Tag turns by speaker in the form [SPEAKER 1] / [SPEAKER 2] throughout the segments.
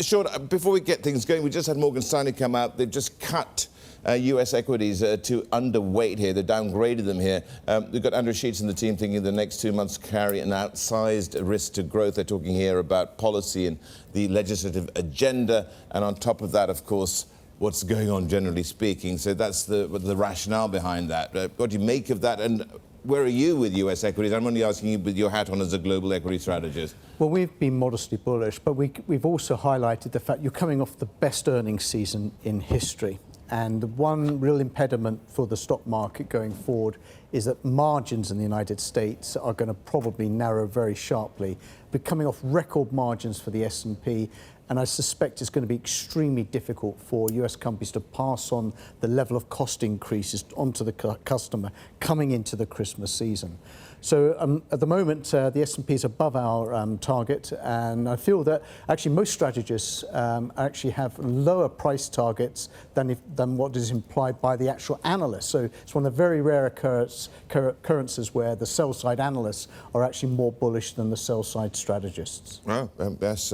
[SPEAKER 1] Sean, before we get things going, we just had Morgan Stanley come out. They've just cut US equities to underweight here. They downgraded them here. We've got Andrew Sheets and the team thinking the next 2 months carry an outsized risk to growth. They're talking here about policy and the legislative agenda. And on top of that, of course, what's going on, generally speaking. So that's the rationale behind that. What do you make of that? And where are you with US equities? I'm only asking you with your hat on as a global equity strategist.
[SPEAKER 2] Well, we've been modestly bullish, but we've also highlighted the fact you're coming off the best earnings season in history. And the one real impediment for the stock market going forward is that margins in the United States are going to probably narrow very sharply. We're coming off record margins for the S&P, and I suspect it's going to be extremely difficult for US companies to pass on the level of cost increases onto the customer coming into the Christmas season. So at the moment, the S&P is above our target, and I feel that actually most strategists actually have lower price targets than what is implied by the actual analysts. So it's one of the very rare occurrences where the sell-side analysts are actually more bullish than the sell-side strategists.
[SPEAKER 1] Well, that's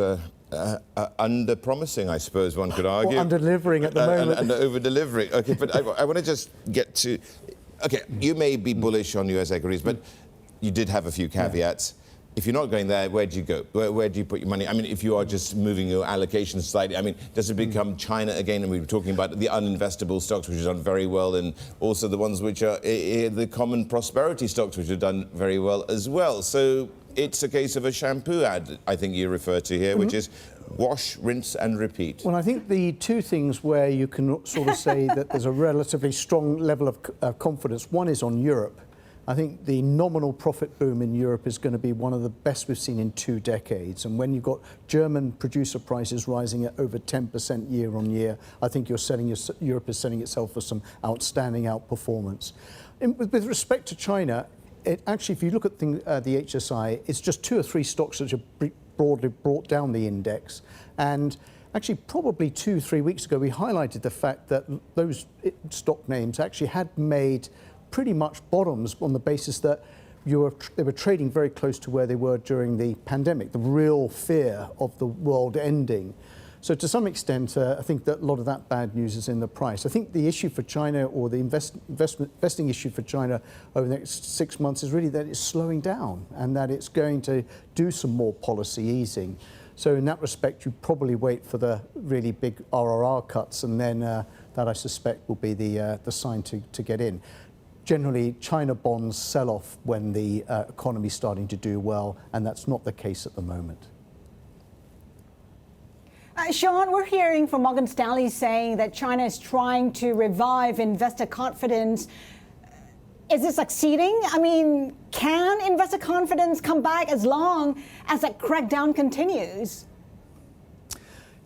[SPEAKER 1] under-promising, I suppose one could argue.
[SPEAKER 2] Or under-delivering at the moment.
[SPEAKER 1] And over-delivering. OK, but I want to just get to... OK, you may be bullish on US equities, but you did have a few caveats. Yeah. If you're not going there, where do you go? Where do you put your money? I mean, if you are just moving your allocation slightly, I mean, does it become China again? And we were talking about the uninvestable stocks, which have done very well, and also the ones which are the common prosperity stocks, which have done very well as well. So it's a case of a shampoo ad, I think you refer to here, which is wash, rinse and repeat.
[SPEAKER 2] Well, I think the two things where you can sort of say that there's a relatively strong level of confidence, one is on Europe. I think the nominal profit boom in Europe is going to be one of the best we've seen in 2 decades. And when you've got German producer prices rising at over 10% year on year, I think Europe is setting itself for some outstanding outperformance. With respect to China, actually, if you look at the HSI, it's just 2 or 3 stocks that have broadly brought down the index. And actually, probably 2-3 weeks ago, we highlighted the fact that those stock names actually had made pretty much bottoms on the basis that they were trading very close to where they were during the pandemic, the real fear of the world ending. So to some extent, I think that a lot of that bad news is in the price. I think the issue for China, or the investing issue for China over the next 6 months, is really that it's slowing down and that it's going to do some more policy easing. So in that respect, you probably wait for the really big RRR cuts, and then that I suspect will be the sign to get in. Generally, China bonds sell off when the economy is starting to do well, and that's not the case at the moment.
[SPEAKER 3] Sean, we're hearing from Morgan Stanley saying that China is trying to revive investor confidence. Is it succeeding? I mean, can investor confidence come back as long as that crackdown continues?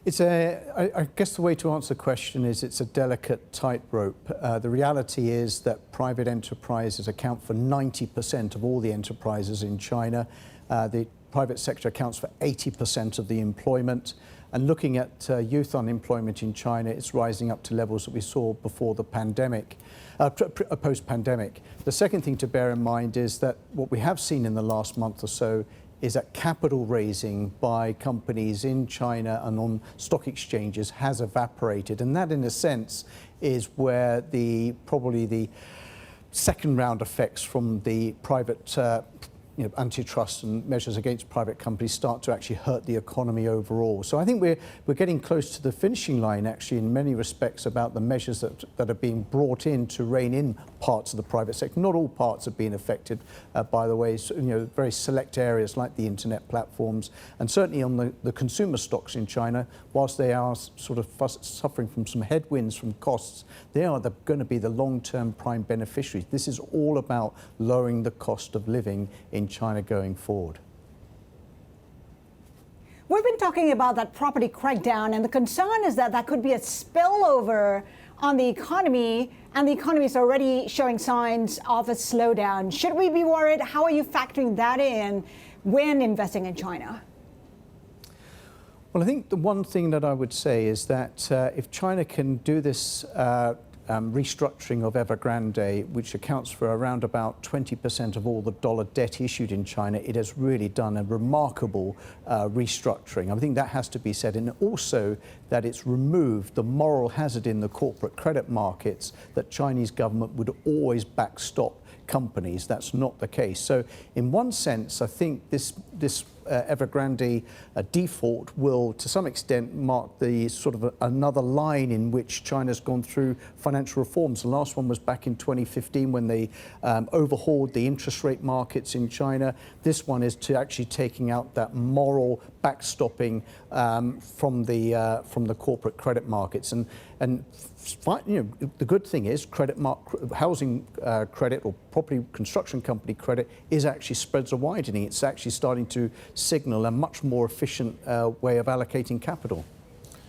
[SPEAKER 2] I guess the way to answer the question is it's a delicate tightrope. The reality is that private enterprises account for 90% of all the enterprises in China. The private sector accounts for 80% of the employment. And looking at youth unemployment in China, it's rising up to levels that we saw before the pandemic, post-pandemic. The second thing to bear in mind is that what we have seen in the last month or so is that capital raising by companies in China and on stock exchanges has evaporated. And that, in a sense, is where probably the second round effects from the private antitrust and measures against private companies start to actually hurt the economy overall. So I think we're getting close to the finishing line, actually, in many respects, about the measures that are being brought in to rein in parts of the private sector. Not all parts have been affected, by the way. So, very select areas like the internet platforms, and certainly on the consumer stocks in China, whilst they are sort of suffering from some headwinds from costs, they are going to be the long-term prime beneficiaries. This is all about lowering the cost of living in China going forward.
[SPEAKER 3] We've been talking about that property crackdown, and the concern is that could be a spillover on the economy, and the economy is already showing signs of a slowdown. Should we be worried? How are you factoring that in when investing in China?
[SPEAKER 2] Well, I think the one thing that I would say is that if China can do this restructuring of Evergrande, which accounts for around about 20% of all the dollar debt issued in China, it has really done a remarkable restructuring. I think that has to be said. And also that it's removed the moral hazard in the corporate credit markets that Chinese government would always backstop companies. That's not the case. So in one sense, I think this Evergrande default will, to some extent, mark the sort of another line in which China's gone through financial reforms. The last one was back in 2015 when they overhauled the interest rate markets in China. This one is to actually taking out that moral backstopping from the corporate credit markets. And the good thing is housing credit or property construction company credit is actually spreads are widening. It's actually starting to signal a much more efficient way of allocating capital.